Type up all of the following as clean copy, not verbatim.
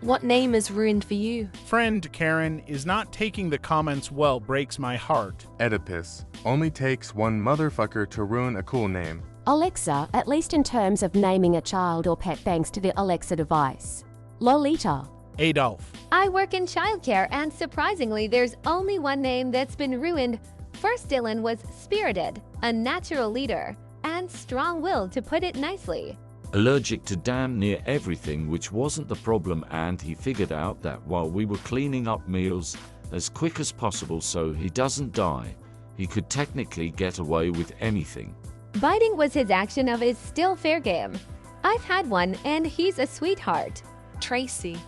What name is ruined for you? Friend Karen is not taking the comments well breaks my heart. Oedipus. Only takes one motherfucker to ruin a cool name. Alexa, at least in terms of naming a child or pet thanks to the Alexa device. Lolita. Adolf. I work in childcare, and surprisingly, there's only one name that's been ruined. First Dylan was spirited, a natural leader, and strong-willed, to put it nicely. Allergic to damn near everything, which wasn't the problem, and he figured out that while we were cleaning up meals as quick as possible so he doesn't die, he could technically get away with anything. Biting was his action of his still fair game. I've had one, and he's a sweetheart. Tracy,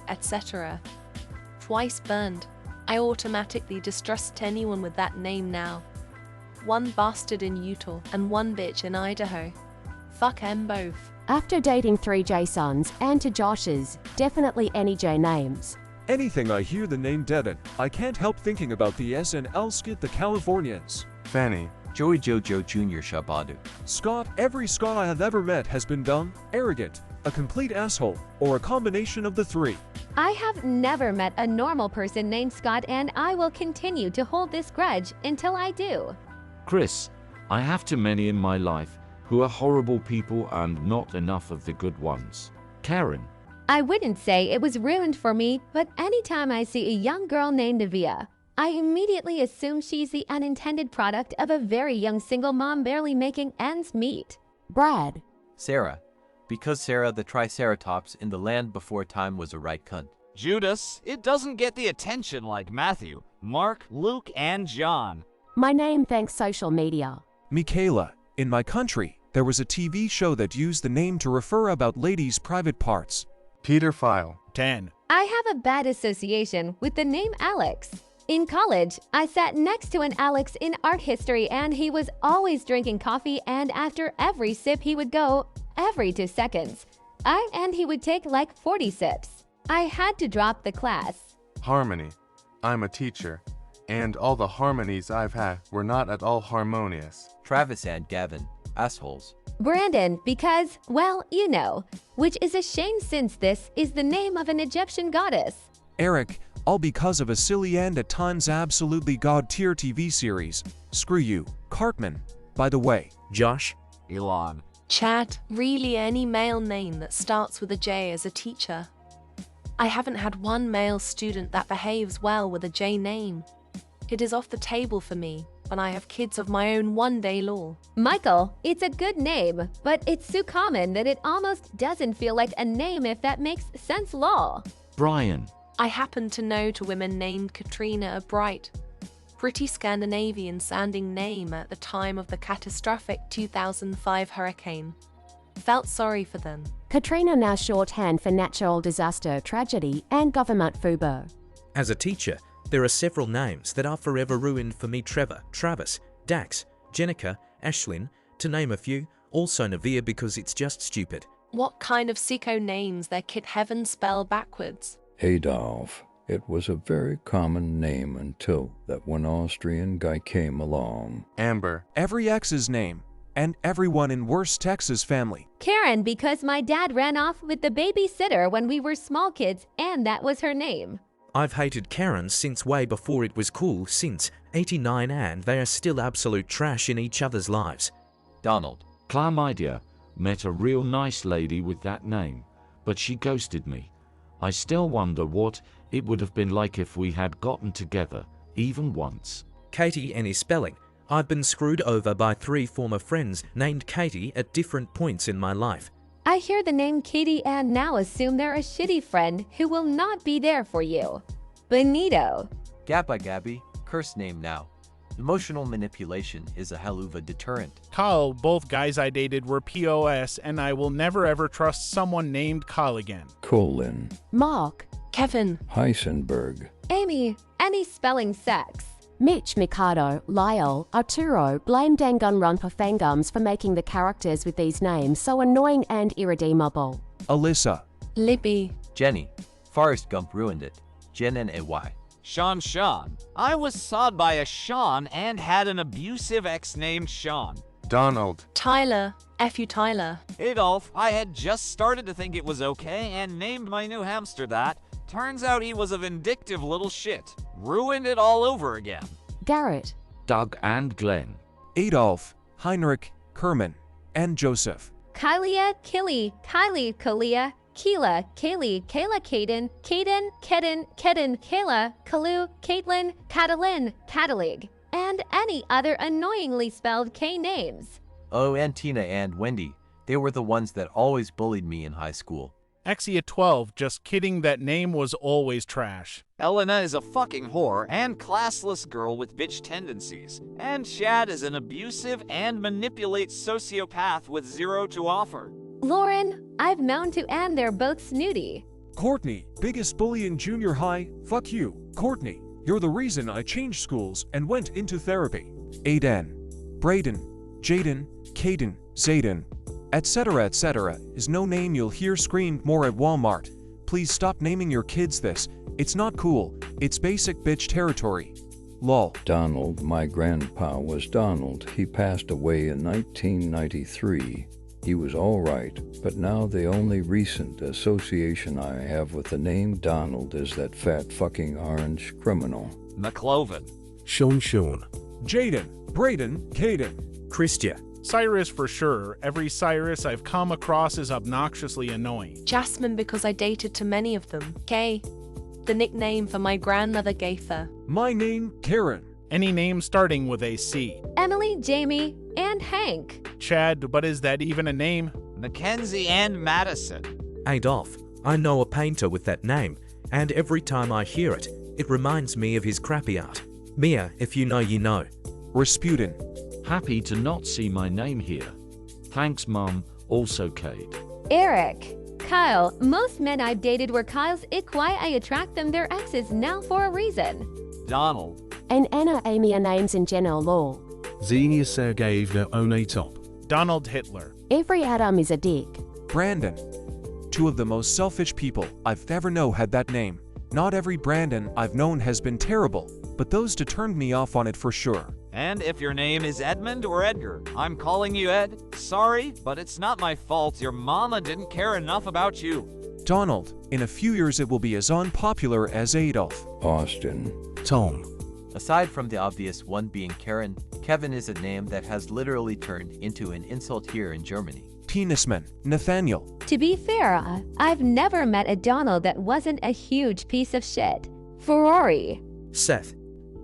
etc. Twice burned. I automatically distrust anyone with that name now. One bastard in Utah and one bitch in Idaho. Fuck 'em both. After dating 3 Jasons and 2 Joshes, definitely any J names. Anything I hear the name Devin, I can't help thinking about the SNL skit The Californians. Fanny. Joey Jojo Jr. Shabadu. Scott. Every Scott I have ever met has been dumb, arrogant, a complete asshole, or a combination of the 3. I have never met a normal person named Scott, and I will continue to hold this grudge until I do. Chris. I have too many in my life who are horrible people and not enough of the good ones. Karen. I wouldn't say it was ruined for me, but anytime I see a young girl named Avia, I immediately assume she's the unintended product of a very young single mom barely making ends meet. Brad. Sarah. Because Sarah the Triceratops in the land before time was a right cunt. Judas. It doesn't get the attention like Matthew, Mark, Luke, and John. My name thanks social media. Michaela. In my country, there was a TV show that used the name to refer about ladies' private parts. Peter File. 10. I have a bad association with the name Alex. In college, I sat next to an Alex in art history, and he was always drinking coffee, and after every sip he would go every 2 seconds. And he would take like 40 sips. I had to drop the class. Harmony. I'm a teacher, and all the harmonies I've had were not at all harmonious. Travis and Gavin. Assholes. Brandon, because, well, you know, which is a shame since this is the name of an Egyptian goddess. Eric. All because of a silly and at times absolutely god-tier TV series. Screw you. Cartman. By the way. Josh. Elon. Chad, really any male name that starts with a J as a teacher. I haven't had one male student that behaves well with a J name. It is off the table for me when I have kids of my own one day law. Michael, it's a good name, but it's so common that it almost doesn't feel like a name, if that makes sense law. Brian. I happen to know 2 women named Katrina or Bright. Pretty Scandinavian sounding name at the time of the catastrophic 2005 hurricane. Felt sorry for them. Katrina now shorthand for natural disaster, tragedy, and government FUBO. As a teacher, there are several names that are forever ruined for me. Trevor, Travis, Dax, Jenica, Ashlyn, to name a few. Also Navia because it's just stupid. What kind of sicko names their kid heaven spell backwards? Adolf. It was a very common name until that one Austrian guy came along. Amber. Every ex's name. And everyone in Worst Texas family. Karen, because my dad ran off with the babysitter when we were small kids, and that was her name. I've hated Karen since way before it was cool, since '89, and they are still absolute trash in each other's lives. Donald. Chlamydia. Met a real nice lady with that name, but she ghosted me. I still wonder what it would have been like if we had gotten together, even once. Katie, any spelling. I've been screwed over by 3 former friends named Katie at different points in my life. I hear the name Katie and now assume they're a shitty friend who will not be there for you. Benito. Gabba Gabby. Curse name now. Emotional manipulation is a hell of a deterrent. Kyle, both guys I dated were POS, and I will never ever trust someone named Kyle again. Colin. Mark. Kevin. Heisenberg. Amy. Any spelling sex. Mitch, Mikado, Lyle, Arturo blame Danganronpa fangums for making the characters with these names so annoying and irredeemable. Alyssa. Libby. Jenny. Forrest Gump ruined it. Jen and AY. Sean. I was sawed by a Sean and had an abusive ex named Sean. Donald. Tyler. F you, Tyler. Adolf, I had just started to think it was okay and named my new hamster that. Turns out he was a vindictive little shit. Ruined it all over again. Garrett. Doug and Glenn. Adolf, Heinrich, Kerman, and Joseph. Kylia, Killy, Kylie, Kalia, Keela, Kaylee, Kayla, Caden, Caden, Kedin, Kedin, Kayla, Kalu, Caitlin, Catalin, Catalig, and any other annoyingly spelled K names. Oh, and Tina and Wendy. They were the ones that always bullied me in high school. Exia12, just kidding, that name was always trash. Elena is a fucking whore and classless girl with bitch tendencies. And Chad is an abusive and manipulates sociopath with zero to offer. Lauren, I've known to and they're both snooty. Courtney, biggest bully in junior high. Fuck you. Courtney, you're the reason I changed schools and went into therapy. Aiden, Braden, Jaden, Caden, Zayden, etc. is no name you'll hear screamed more at Walmart. Please stop naming your kids this. It's not cool. It's basic bitch territory. Lol. Donald, my grandpa was Donald. He passed away in 1993. He was all right, but now the only recent association I have with the name Donald is that fat fucking orange criminal. McCloven. Sean. Jaden, Braden, Caden. Christia. Cyrus for sure. Every Cyrus I've come across is obnoxiously annoying. Jasmine, because I dated too many of them. Kay. The nickname for my grandmother Gaither. My name, Karen. Any name starting with a C. Emily, Jamie, and Hank. Chad, but is that even a name? Mackenzie and Madison. Adolf. I know a painter with that name, and every time I hear it, it reminds me of his crappy art. Mia, if you know, you know. Rasputin. Happy to not see my name here. Thanks, Mum. Also Kate. Eric. Kyle. Most men I've dated were Kyle's. It why I attract them their exes now for a reason. Donald. And Anna Amy are names in general law. Xenia Sergeyevna Onatop. Donald Hitler. Every Adam is a dick. Brandon. Two of the most selfish people I've ever known had that name. Not every Brandon I've known has been terrible, but those two turned me off on it for sure. And if your name is Edmund or Edgar, I'm calling you Ed. Sorry, but it's not my fault. Your mama didn't care enough about you. Donald. In a few years it will be as unpopular as Adolf. Austin. Tom. Aside from the obvious one being Karen, Kevin is a name that has literally turned into an insult here in Germany. Penisman. Nathaniel. To be fair, I've never met a Donald that wasn't a huge piece of shit. Ferrari. Seth.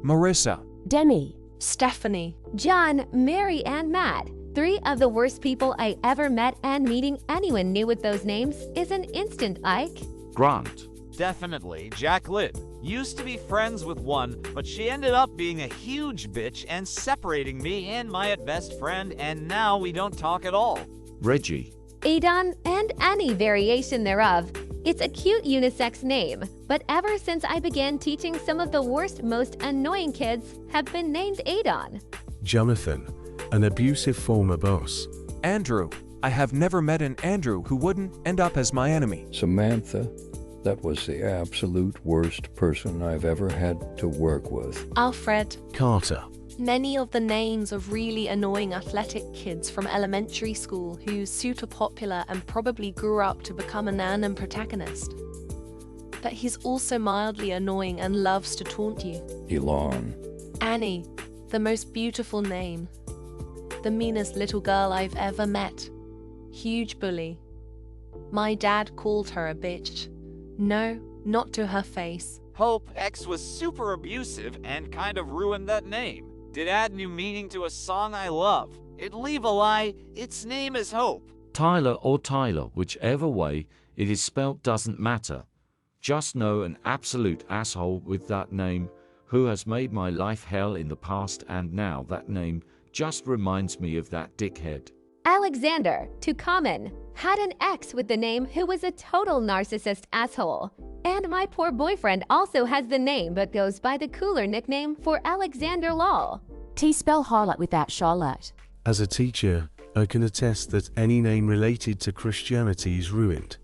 Marissa. Demi. Stephanie. John, Mary, and Matt. 3 of the worst people I ever met, and meeting anyone new with those names is an instant Ike. Grant. Definitely Jacqueline. Used to be friends with one, but she ended up being a huge bitch and separating me and my best friend, and now we don't talk at all. Reggie. Adon, and any variation thereof. It's a cute unisex name, but ever since I began teaching, some of the worst, most annoying kids have been named Adon. Jonathan. An abusive former boss. Andrew. I have never met an Andrew who wouldn't end up as my enemy. Samantha. That was the absolute worst person I've ever had to work with. Alfred. Carter. Many of the names of really annoying athletic kids from elementary school who's super popular and probably grew up to become a nan and protagonist. But he's also mildly annoying and loves to taunt you. Elon. Annie, the most beautiful name. The meanest little girl I've ever met. Huge bully. My dad called her a bitch. No, not to her face. Hope X was super abusive and kind of ruined that name. Did add new meaning to a song I love. It leave a lie, its name is Hope. Tyler or Tyler, whichever way it is spelt doesn't matter. Just know an absolute asshole with that name who has made my life hell in the past, and now that name just reminds me of that dickhead. Alexander, too common, had an ex with the name who was a total narcissist asshole. And my poor boyfriend also has the name but goes by the cooler nickname for Alexander Lol. T-spell highlight without Charlotte. As a teacher, I can attest that any name related to Christianity is ruined.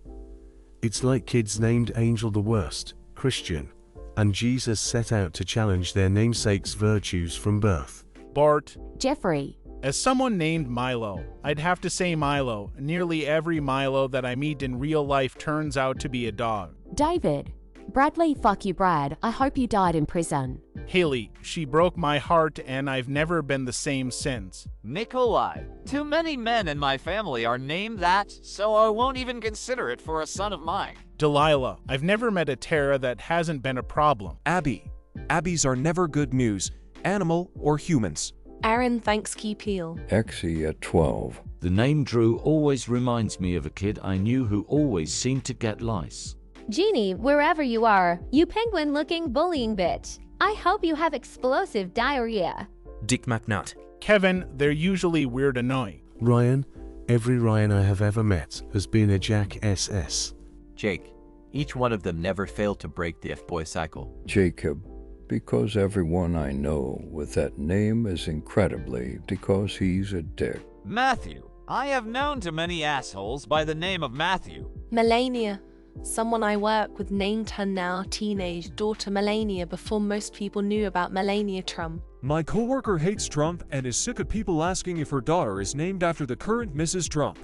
It's like kids named Angel the Worst, Christian, and Jesus set out to challenge their namesake's virtues from birth. Bart. Jeffrey. As someone named Milo, I'd have to say Milo. Nearly every Milo that I meet in real life turns out to be a dog. David. Bradley, fuck you, Brad. I hope you died in prison. Haley, she broke my heart and I've never been the same since. Nikolai. Too many men in my family are named that, so I won't even consider it for a son of mine. Delilah, I've never met a Tara that hasn't been a problem. Abby. Abbies are never good news, animal or humans. Aaron thanks Key Peel. Exie at 12. The name Drew always reminds me of a kid I knew who always seemed to get lice. Jeannie, wherever you are, you penguin-looking bullying bitch. I hope you have explosive diarrhea. Dick McNutt. Kevin, they're usually weird annoying. Ryan. Every Ryan I have ever met has been a Jack SS. Jake. Each one of them never failed to break the F-boy cycle. Jacob. Because everyone I know with that name is incredibly because he's a dick. Matthew. I have known to many assholes by the name of Matthew. Melania. Someone I work with named her now teenage daughter Melania before most people knew about Melania Trump. My coworker hates Trump and is sick of people asking if her daughter is named after the current Mrs. Trump.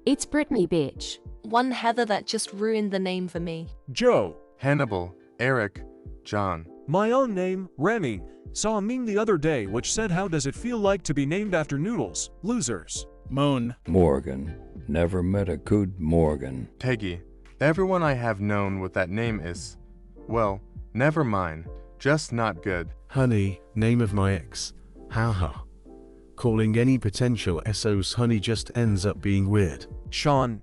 It's Brittany, bitch. One Heather that just ruined the name for me. Joe. Hannibal, Eric, John. My own name, Remy. Saw a meme the other day which said, how does it feel like to be named after noodles? Losers. Moon. Morgan. Never met a good Morgan. Peggy. Everyone I have known with that name is, well, never mind, just not good. Honey, name of my ex. Haha. Calling any potential SOs honey just ends up being weird. Sean.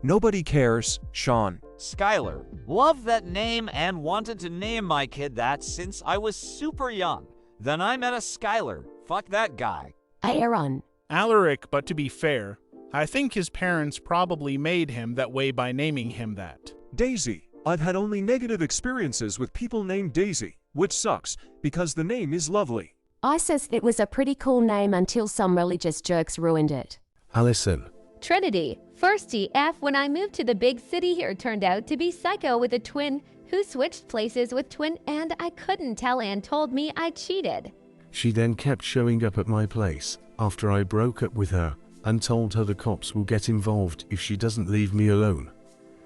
Nobody cares, Sean. Skylar. Love that name and wanted to name my kid that since I was super young. Then I met a Skylar. Fuck that guy. Aaron. Alaric, but to be fair, I think his parents probably made him that way by naming him that. Daisy. I've had only negative experiences with people named Daisy, which sucks, because the name is lovely. I says it was a pretty cool name until some religious jerks ruined it. Allison. Trinity. First TF when I moved to the big city here turned out to be psycho with a twin who switched places with twin and I couldn't tell and told me I cheated. She then kept showing up at my place after I broke up with her and told her the cops will get involved if she doesn't leave me alone.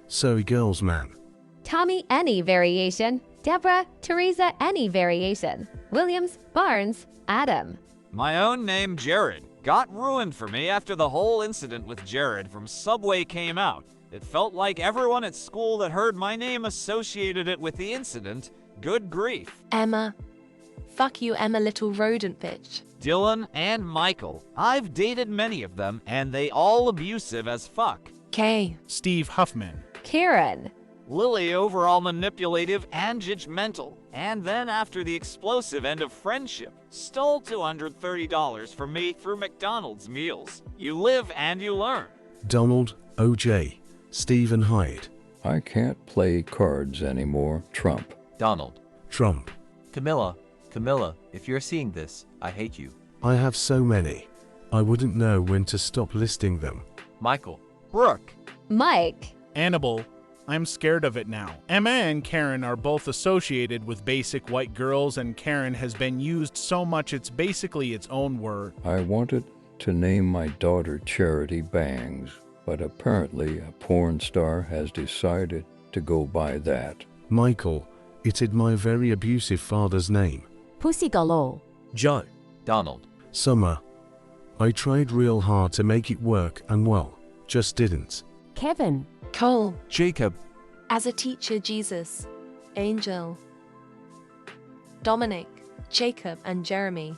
So girls, man. Tommy, any variation. Deborah, Teresa, any variation. Williams, Barnes, Adam. My own name, Jared, got ruined for me after the whole incident with Jared from Subway came out. It felt like everyone at school that heard my name associated it with the incident. Good grief. Emma. Fuck you, Emma, little rodent bitch. Dylan and Michael. I've dated many of them, and they all abusive as fuck. Kay. Steve Huffman. Karen. Lily overall manipulative and judgmental, and then after the explosive end of friendship, stole $230 from me through McDonald's meals. You live and you learn. Donald, OJ, Stephen Hyde. I can't play cards anymore. Trump. Donald. Trump. Camilla. Camilla, if you're seeing this, I hate you. I have so many. I wouldn't know when to stop listing them. Michael. Brooke. Mike. Annabelle. I'm scared of it now. Emma and Karen are both associated with basic white girls, and Karen has been used so much it's basically its own word. I wanted to name my daughter Charity Bangs, but apparently a porn star has decided to go by that. Michael. It's my very abusive father's name. Pussy galore. Joe. Donald. Summer. I tried real hard to make it work and well, just didn't. Kevin. Cole. Jacob. As a teacher, Jesus. Angel. Dominic. Jacob and Jeremy.